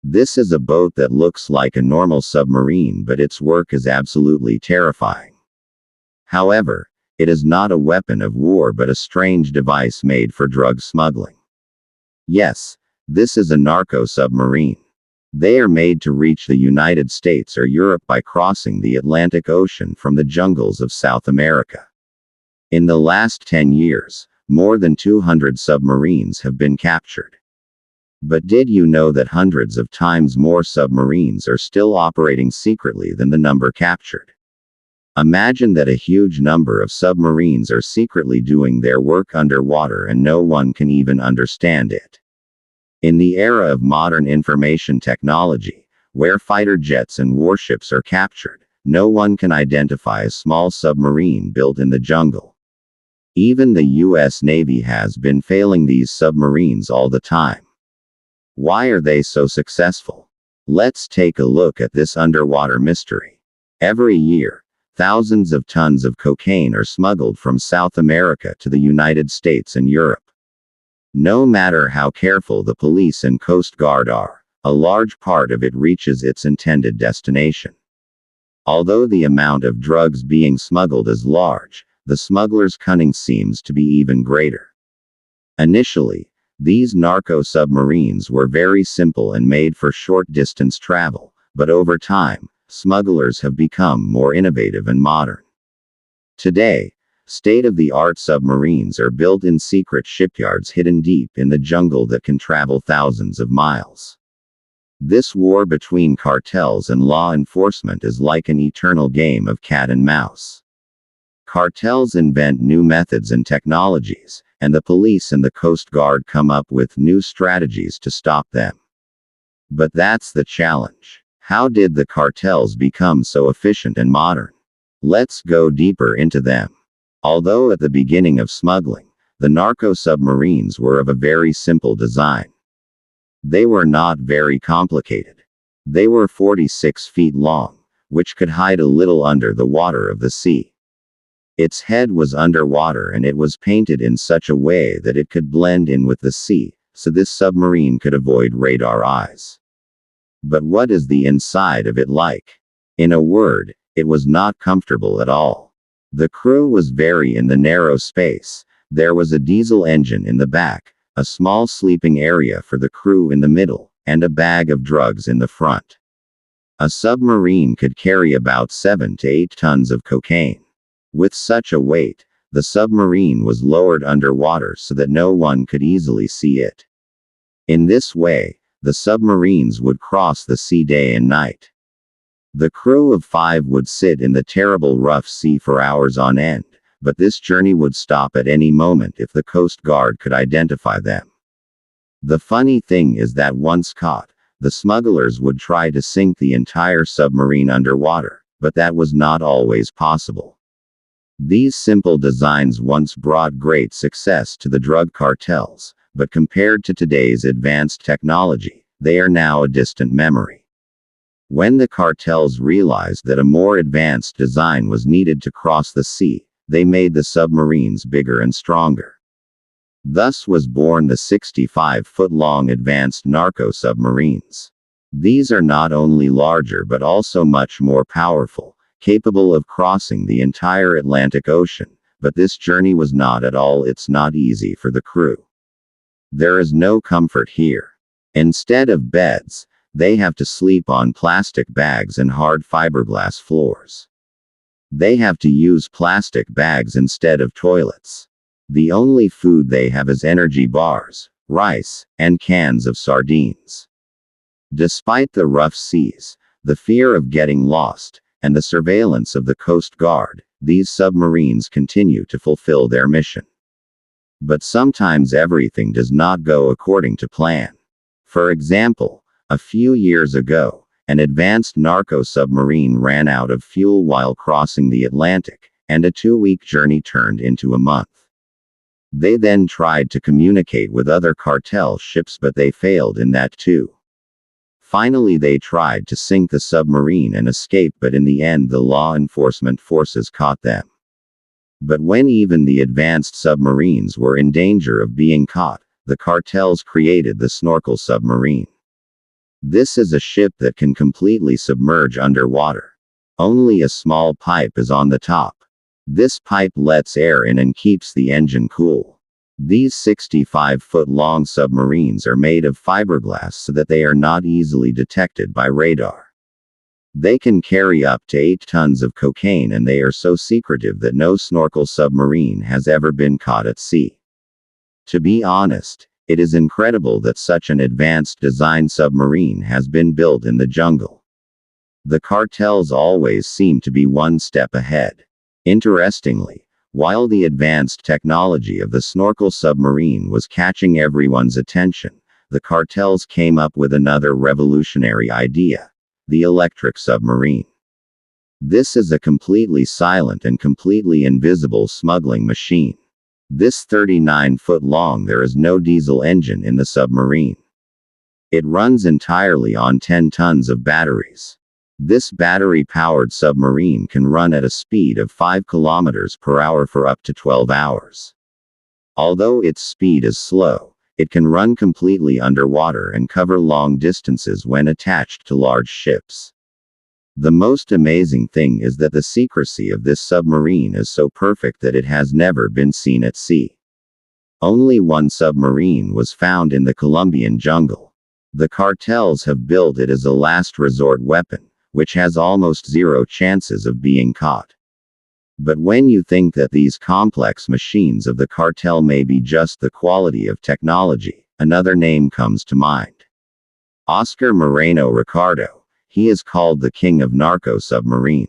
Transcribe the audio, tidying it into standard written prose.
This is a boat that looks like a normal submarine, but its work is absolutely terrifying. However, it is not a weapon of war but a strange device made for drug smuggling. Yes, this is a narco submarine. They are made to reach the United States or Europe by crossing the Atlantic Ocean from the jungles of South America. In the last 10 years, more than 200 submarines have been captured. But did you know that hundreds of times more submarines are still operating secretly than the number captured? Imagine that a huge number of submarines are secretly doing their work underwater and no one can even understand it. In the era of modern information technology, where fighter jets and warships are captured, no one can identify a small submarine built in the jungle. Even the U.S. Navy has been failing these submarines all the time. Why are they so successful? Let's take a look at this underwater mystery. Every year, thousands of tons of cocaine are smuggled from South America to the United States and Europe. No matter how careful the police and Coast Guard are, a large part of it reaches its intended destination. Although the amount of drugs being smuggled is large, the smugglers' cunning seems to be even greater. Initially, these narco submarines were very simple and made for short-distance travel, but over time, smugglers have become more innovative and modern. Today, state-of-the-art submarines are built in secret shipyards hidden deep in the jungle that can travel thousands of miles. This war between cartels and law enforcement is like an eternal game of cat and mouse. Cartels invent new methods and technologies, and the police and the Coast Guard come up with new strategies to stop them. But that's the challenge. How did the cartels become so efficient and modern? Let's go deeper into them. Although at the beginning of smuggling, the narco submarines were of a very simple design. They were not very complicated. They were 46 feet long, which could hide a little under the water of the sea. Its head was underwater and it was painted in such a way that it could blend in with the sea, so this submarine could avoid radar eyes. But what is the inside of it like? In a word, it was not comfortable at all. The crew was very in the narrow space. There was a diesel engine in the back, a small sleeping area for the crew in the middle, and a bag of drugs in the front. A submarine could carry about 7 to 8 tons of cocaine. With such a weight, the submarine was lowered underwater so that no one could easily see it. In this way, the submarines would cross the sea day and night. The crew of 5 would sit in the terrible rough sea for hours on end, but this journey would stop at any moment if the Coast Guard could identify them. The funny thing is that once caught, the smugglers would try to sink the entire submarine underwater, but that was not always possible. These simple designs once brought great success to the drug cartels, but compared to today's advanced technology, they are now a distant memory. When the cartels realized that a more advanced design was needed to cross the sea, they made the submarines bigger and stronger. Thus was born the 65-foot-long advanced narco submarines. These are not only larger but also much more powerful, capable of crossing the entire Atlantic Ocean, but this journey was not easy for the crew. There is no comfort here. Instead of beds, they have to sleep on plastic bags and hard fiberglass floors. They have to use plastic bags instead of toilets. The only food they have is energy bars, rice, and cans of sardines. Despite the rough seas, the fear of getting lost, and the surveillance of the Coast Guard, these submarines continue to fulfill their mission. But sometimes everything does not go according to plan. For example, a few years ago, an advanced narco submarine ran out of fuel while crossing the Atlantic, and a 2-week journey turned into a month. They then tried to communicate with other cartel ships, but they failed in that too. Finally, they tried to sink the submarine and escape, but in the end the law enforcement forces caught them. But when even the advanced submarines were in danger of being caught, the cartels created the snorkel submarine. This is a ship that can completely submerge underwater. Only a small pipe is on the top. This pipe lets air in and keeps the engine cool. These 65-foot-long submarines are made of fiberglass so that they are not easily detected by radar. They can carry up to 8 tons of cocaine, and they are so secretive that no snorkel submarine has ever been caught at sea. To be honest, it is incredible that such an advanced design submarine has been built in the jungle. The cartels always seem to be one step ahead. Interestingly, while the advanced technology of the snorkel submarine was catching everyone's attention, the cartels came up with another revolutionary idea: the electric submarine. This is a completely silent and completely invisible smuggling machine. This 39-foot long, there is no diesel engine in the submarine. It runs entirely on 10 tons of batteries. This battery-powered submarine can run at a speed of 5 kilometers per hour for up to 12 hours. Although its speed is slow, it can run completely underwater and cover long distances when attached to large ships. The most amazing thing is that the secrecy of this submarine is so perfect that it has never been seen at sea. Only one submarine was found in the Colombian jungle. The cartels have built it as a last resort weapon, which has almost zero chances of being caught. But when you think that these complex machines of the cartel may be just the quality of technology, another name comes to mind: Oscar Moreno Ricardo. He is called the king of narco submarines.